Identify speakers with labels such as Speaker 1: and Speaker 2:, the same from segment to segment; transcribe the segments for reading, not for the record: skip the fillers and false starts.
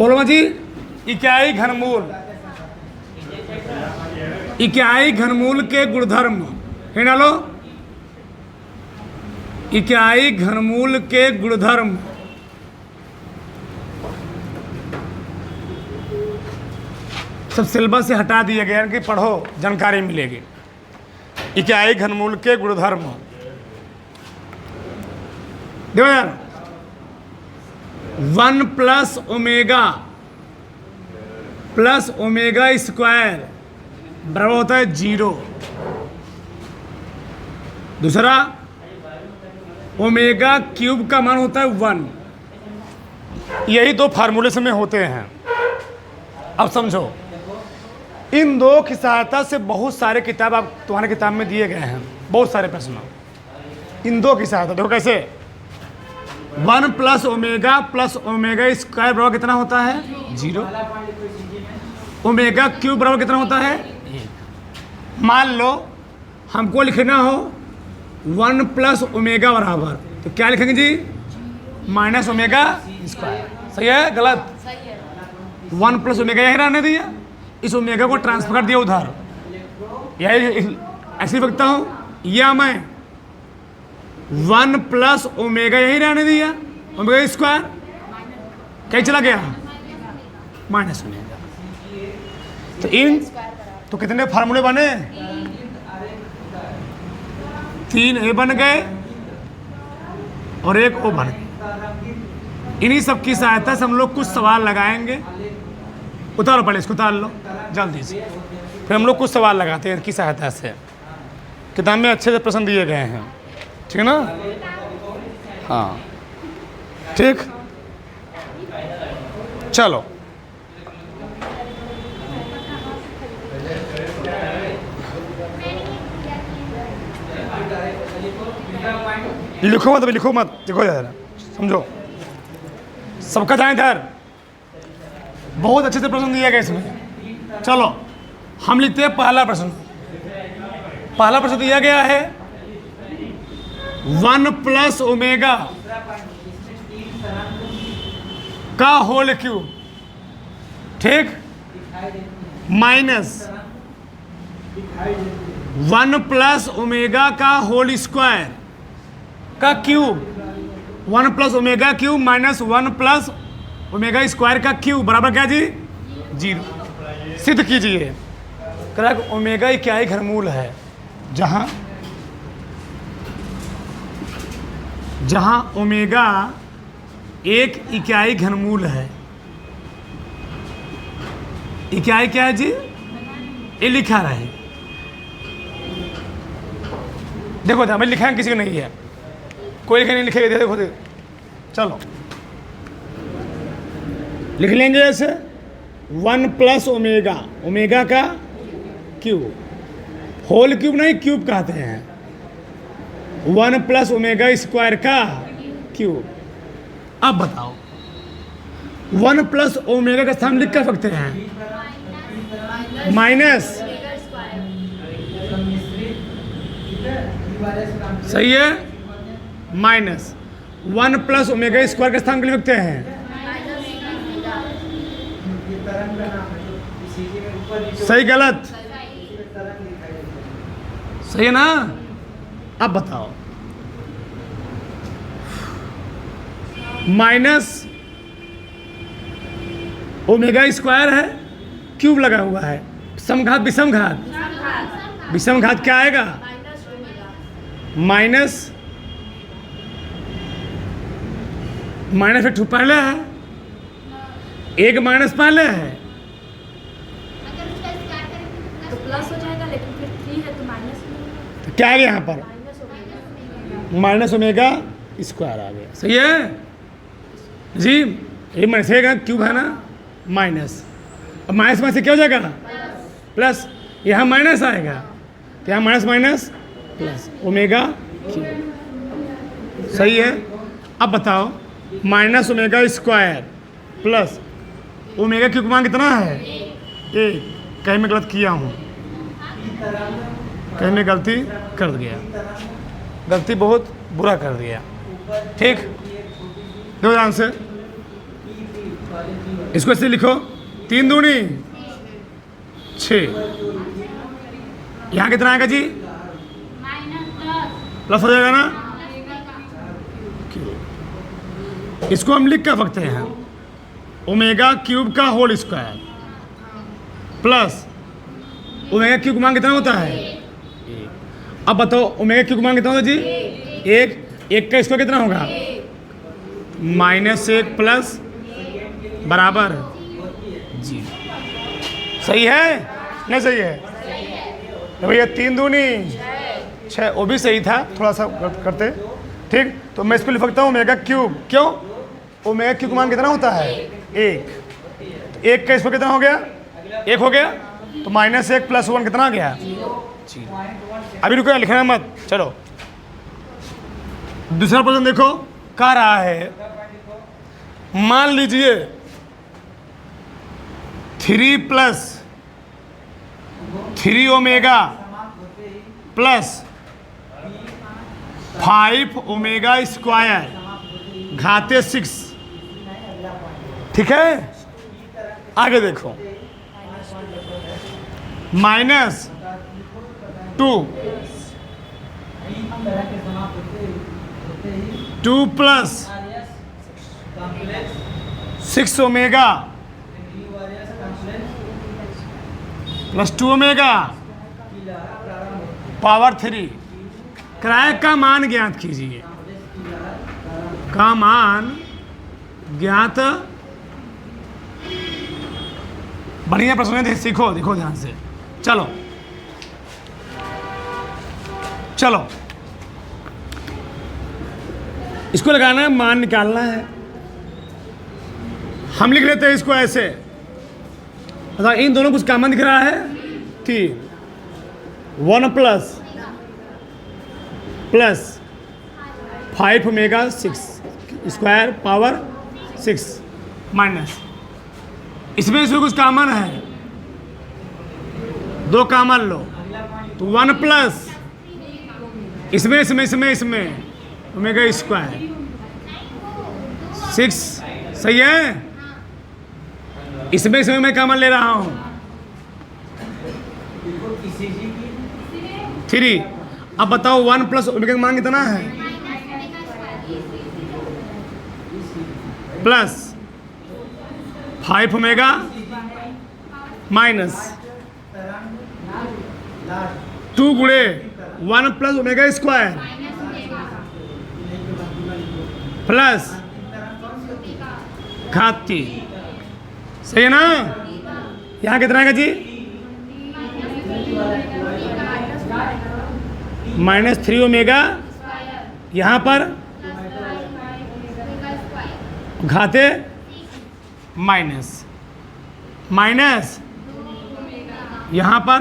Speaker 1: बोलो जी। इकाई घनमूल, इकाई घनमूल के गुणधर्म है ना लो। इकाई घनमूल के गुणधर्म सब सिलेबस से हटा दिया गया कि पढ़ो जानकारी मिलेगी। इकाई घनमूल के गुणधर्म देखो यार, 1 प्लस ओमेगा स्क्वायर बराबर होता है 0। दूसरा, ओमेगा क्यूब का मान होता है 1। यही दो फार्मूले में होते हैं। अब समझो, इन दो की सहायता से बहुत सारे किताब आप तुम्हारे किताब में दिए गए हैं, बहुत सारे प्रश्न इन दो की सहायता। देखो कैसे, 1 प्लस ओमेगा स्क्वायर बराबर कितना होता है 0। ओमेगा क्यूब बराबर कितना होता है 1। मान लो हमको लिखना हो 1 प्लस ओमेगा बराबर, तो क्या लिखेंगे जी माइनस ओमेगा स्क्वायर। सही है गलत? 1 प्लस ओमेगा यही रहने दिया, इस ओमेगा को ट्रांसफर कर दिया उधर, यही ऐसे लिखता हूँ। या मैं 1 प्लस ओमेगा यही रहने दिया, ओमेगा स्क्वायर क्या चला गया माइनस ओमेगा। तो इन तो कितने फार्मूले बने, 3 ए बन गए और 1 ओ बन गए। इन्हीं सब की सहायता से हम लोग कुछ सवाल लगाएंगे। उतारो पहले इसको, उतार लो जल्दी से, फिर हम लोग कुछ सवाल लगाते हैं इनकी सहायता से। किताब में अच्छे से प्रश्न दिए गए हैं, ठीक है ना? हाँ ठीक, चलो लिखो मत, लिखो मत, देखो यार समझो, सबका ध्यान इधर। बहुत अच्छे से प्रश्न दिया गया इसमें। चलो हम लिखते हैं पहला प्रश्न। पहला प्रश्न दिया गया है 1 प्लस ओमेगा का होल क्यूब, ठीक, माइनस 1 प्लस ओमेगा का होल स्क्वायर का cube, 1 plus omega cube minus 1 plus omega square का क्यूब बराबर क्या जी 0। सिद्ध कीजिए। करेक्ट, ओमेगा इकाई घनमूल है, जहां ओमेगा एक इकाई घनमूल है। इकाई क्या है जी, ये लिखा रहे। देखो हमें लिखा है, किसी को नहीं है, कोई नहीं लिखेगा। देखो चलो लिख लेंगे ऐसे, 1 प्लस ओमेगा, ओमेगा का क्यूब, होल क्यूब नहीं क्यूब कहते हैं, 1 प्लस ओमेगा स्क्वायर का क्यूब। अब बताओ 1 प्लस ओमेगा का स्थान लिख कर सकते हैं माइनस, सही है, माइनस 1 प्लस ओमेगा स्क्वायर का स्थान लिख सकते हैं, सही गलत, सही है ना? अब बताओ माइनस ओमेगा स्क्वायर है, क्यूब लगा हुआ है, समघात विषम घात, विषम घात क्या आएगा माइनस, माइनस में 2 पहले है, एक माइनस पहले है
Speaker 2: तो प्लस हो जाएगा, लेकिन फिर 3 है तो माइनस
Speaker 1: तो क्या आ गया यहाँ पर माइनस ओमेगा स्क्वायर आ गया। सही है जी, ये माइनस है, क्यूब है ना, माइनस, अब माइनस में से क्या हो जाएगा प्लस, यहाँ माइनस आएगा तो यहाँ minus minus plus omega cube. सही है। अब बताओ minus omega square plus omega cube मान कितना है 1। कहीं में गलत किया हूँ, कहीं में गलती कर दिया, गलती बहुत बुरा कर दिया, ठीक। दो ध्यान से इसको ऐसे लिखो, 3 दूनी 6। यहाँ कितना आएगा जी? प्लस हो जाएगा ना। इसको हम लिख कर सकते हैं ओमेगा क्यूब का whole square plus omega cube मान कितना होता है? अब बताओ ओमेगा क्यूब मान कितना होता है जी? 1 का स्क्वायर कितना होगा? -1 प्लस बराबर जी। सही है नहीं सही है? तो भैया 3 दूनी 6, वो भी सही था, थोड़ा सा करते ठीक। तो मैं इसको लिख सकता हूँ ओमेगा क्यूब। क्यों? ओमेगा क्यूब मान कितना होता है? 1। तो 1 का इसको कितना हो गया? 1 हो गया। तो -1 प्लस 1 कितना आ गया? जी। अभी रुको, लिखना मत, चलो दूसरा प्रश्न देखो, कह रहा है मान लीजिए 3 + 3 ओमेगा प्लस 5 ओमेगा स्क्वायर घाते 6। ठीक है, आगे देखो -2 plus 6 omega plus 2 omega power 3। किराए का मान ज्ञात कीजिए। का मान ज्ञात। बढ़िया प्रश्न है, सीखो, देखो ध्यान से। चलो चलो इसको लगाना है, मान निकालना है। हम लिख लेते हैं इसको ऐसे। मतलब इन दोनों कुछ कॉमन दिख रहा है? 3 1 plus 5 omega 6 square power 6 minus, इसमें कुछ कॉमन है, 2 कॉमन लो तो 1 प्लस इसमें ओमेगा स्क्वायर 6। सही है? इसमें मैं कॉमन ले रहा हूं 3। अब बताओ 1 प्लस ओमेगा का मान कितना है? प्लस 5 ओमेगा माइनस 2 गुणे 1 प्लस ओमेगा स्क्वायर प्लस घात 3। सही है ना? यहाँ कितना आएगा जी? -3 ओमेगा, यहाँ पर घाते माइनस यहाँ पर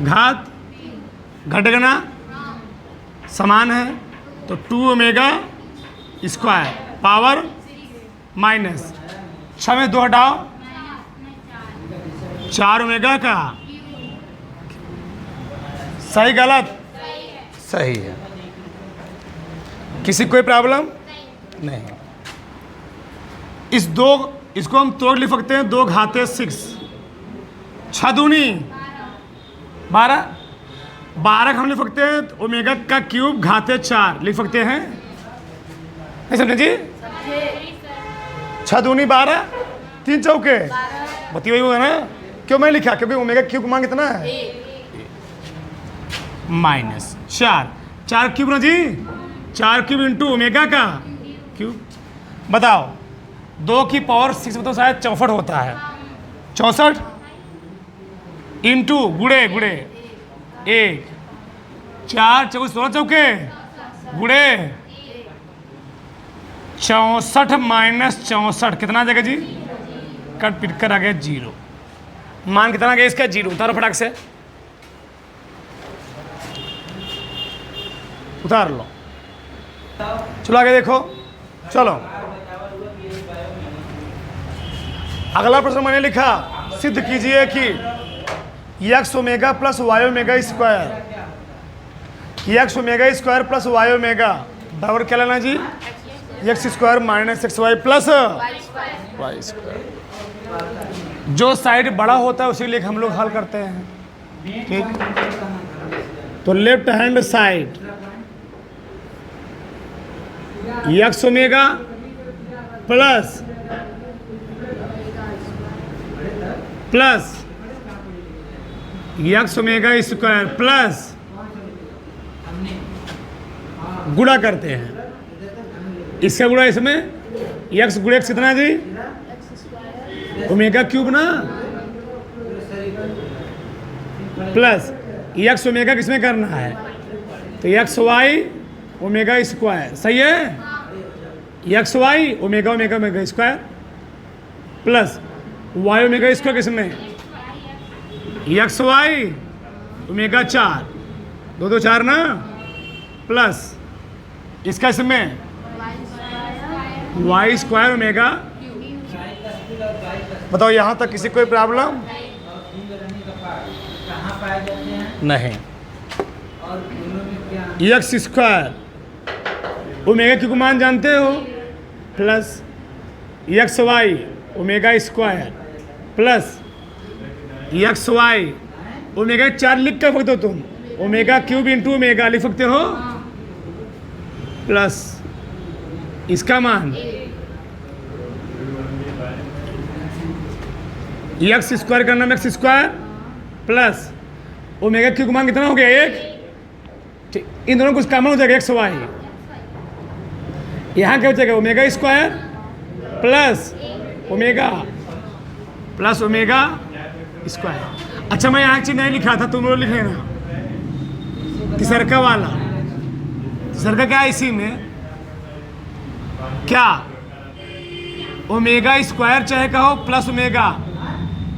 Speaker 1: घात घटगना समान है, तो 2 ओमेगा स्क्वायर पावर माइनस 6 में 2 हटाओ 4 ओमेगा का। सही गलत? सही है। किसी कोई प्रॉब्लम नहीं? इसको हम तोड़ लिख सकते हैं, 2 घाते 6 6 दूनी 12 12 हम लिख सकते हैं ओमेगा का क्यूब घाते 4 लिख सकते हैं। नहीं समझे जी? 6 दूनी 12 3 चौके बती वही होगा ना। क्यों मैं लिखा? क्योंकि ओमेगा क्यूब मान कितना है? -4 क्यूब ना जी, 4 क्यूब इंटू ओमेगा का क्यूब। बताओ 2 की पावर 6 बताओ शायद 64 होता है। 64 इंटू गुड़े 1 4 चौके 16 चौके गुड़े 64 माइनस 64 कितना आ जाएगा जी? कट पिट कर आ गया 0। मान कितना आ गया इसका? 0। उतारो फटाक से, उतार लो। चलो आगे देखो। चलो अगला प्रश्न मैंने लिखा, सिद्ध कीजिए कि x omega plus y omega square, x omega square plus y omega बराबर क्या लेना जी? X square minus x Y plus
Speaker 2: y square
Speaker 1: y square. जो साइड बड़ा होता है उसी लिए हम लोग हल करते हैं, ठीक। तो left hand side x omega plus x omega square plus गुणा करते हैं, इसका गुणा इसमें एक्स गुणा एक्स कितना है जी,
Speaker 2: एक्स स्क्वायर
Speaker 1: ओमेगा क्यूब ना, प्लस एक्स ओमेगा किसमें करना है, तो एक्स वाई ओमेगा स्क्वायर, सही है, X Y omega omega omega square plus Y omega square किसमें, एक्स वाई ओमेगा 4, 2 2 4 ना, प्लस इसका इसमें वाई स्क्वायर ओमेगा। बताओ यहाँ तक किसी कोई प्रॉब्लम नहीं। एक्स स्क्वायर ओमेगा क्यू को मान जानते हो, plus X Y omega square plus X Y omega 4 लिख कर सकते हो तुम, ओमेगा क्यूब इंटू ओमेगा लिख सकते हो, प्लस इसका मान एक्स स्क्वायर का नाम x square plus omega cube का मान कितना हो गया 1, ठीक। इन दोनों कुछ कॉमन हो जाएगा एक्स वाई, यहाँ क्या हो जाएगा omega square plus omega square. अच्छा मैं यहाँ चीज नहीं लिखा था, तुम लोग लिख लेना तीसरका वाला, तीसरका क्या है इसी में क्या, ओमेगा स्क्वायर चाहे कहो प्लस ओमेगा,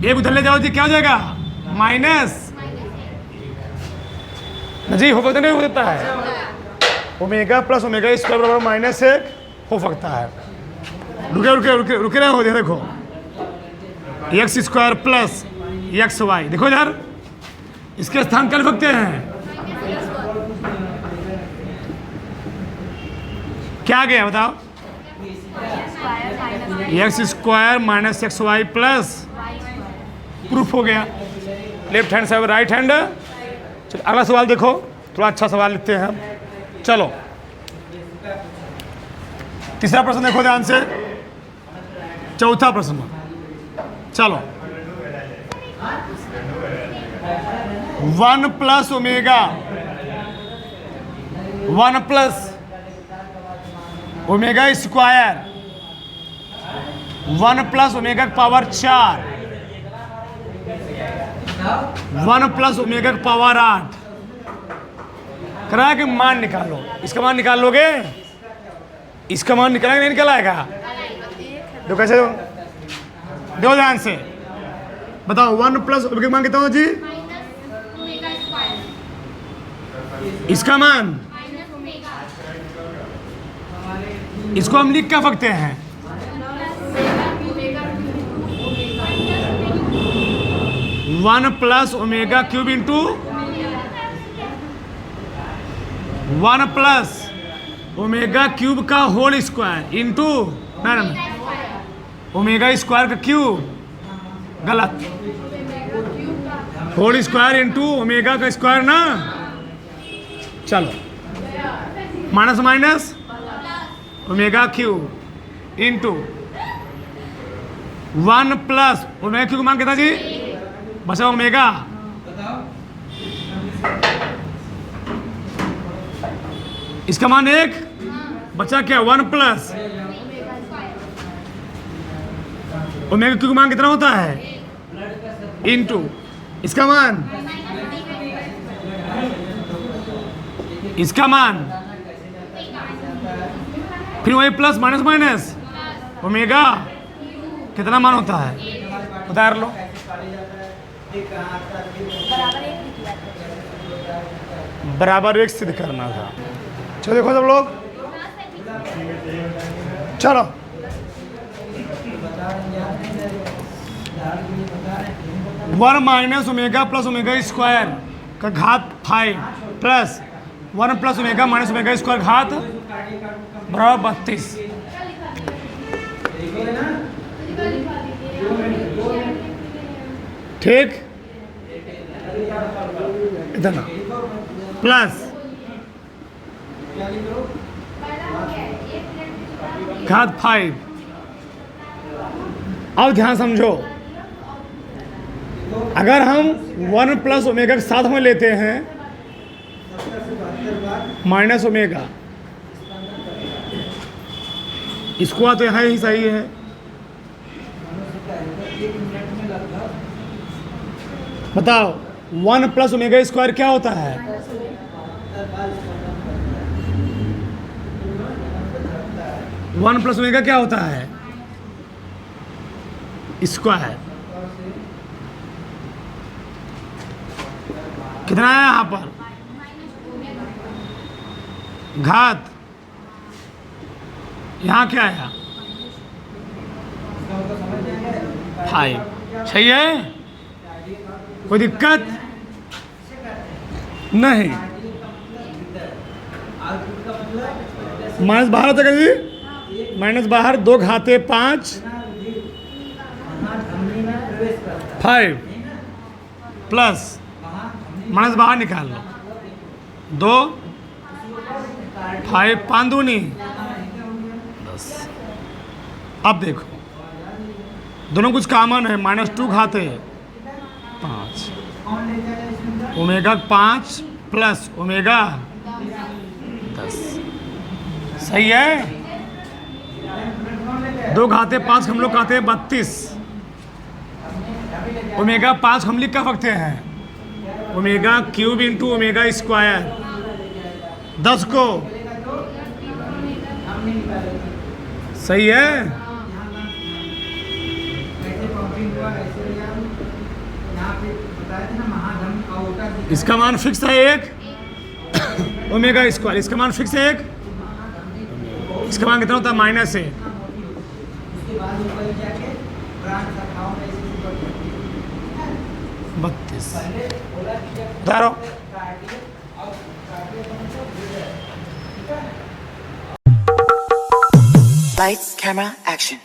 Speaker 1: एक उधर ले जाओ जी क्या हो जाएगा माइनस जी, हो सकता नहीं हो सकता है, ओमेगा प्लस ओमेगा स्क्वायर बराबर माइनस 1 हो सकता है। रुके रुके रुके रुके रहे हो, देखो X square plus X Y, देखो यार इसके स्थान कर सकते हैं, क्या गया बताओ, X square minus x Y plus, proof हो गया, left hand side right hand. चलो अगला सवाल देखो, थोड़ा अच्छा सवाल लिखते हैं हम। चलो तीसरा प्रश्न देखो ध्यान से, चौथा प्रश्न, चलो 1 plus omega 1 plus omega square 1 plus omega की पावर 4 1 प्लस ओमेगा की पावर 8 करा के मान निकालो, इसका मान निकाल लोगे, इसका मान निकालेंगे नहीं निकलाएगा, दो कैसे दो ध्यान से बताओ, 1 प्लस ओमेगा का मान कितना हो जी, इसका मान, इसको हम लिख क्या सकते हैं, one plus omega cube into 1 plus omega cube का whole square into omega square का क्यूब, गलत, होल स्क्वायर इंटू ओमेगा का स्क्वायर ना, चलो minus minus omega cube into 1 plus omega cube का मान कितना जी, बचा ओमेगा, इसका मान 1, बचा क्या 1 प्लस ओमेगा क्यू का मान कितना होता है इंटू इसका मान, इसका मान, फिर वही प्लस माइनस माइनस ओमेगा कितना मान होता है, उतार लो, बराबर 1 सिद्ध करना था। चलो देखो सब लोग, चलो one minus omega plus omega square का घात 5 plus 1 plus omega minus omega square घात बराबर 32। ठीक, इतना प्लस घात 5। अब ध्यान समझो, अगर हम 1 प्लस ओमेगा के साथ में लेते हैं माइनस ओमेगा, इसको तो यहाँ ही सही है। बताओ 1 प्लस ओमेगा स्क्वायर क्या होता है? वन प्लस ओमेगा क्या होता है? स्क्वायर। कितना है यहाँ पर? घात, यहाँ क्या है? 5। सही है, कोई दिक्कत नहीं। माइनस बाहर होता है, माइनस बाहर 2 घाते 5 प्लस माइनस बाहर निकाल लो, 2 5 5 दूनी 10। अब देखो दोनों कुछ कॉमन है, -2 घाते 5 ओमेगा 5 प्लस ओमेगा 10। सही है। 2 घाते 5 हम लोग कहते हैं 32। ओमेगा 5 हम लिख कर रखते हैं omega cube into omega square 10 को। सही है। इसका मान फिक्स है 1 ओमेगा स्क्वायर, इसका मान फिक्स है 1, इसका मान कितना होता है? माइनस है। बत्तीस। उतारो।
Speaker 3: Lights, camera, action.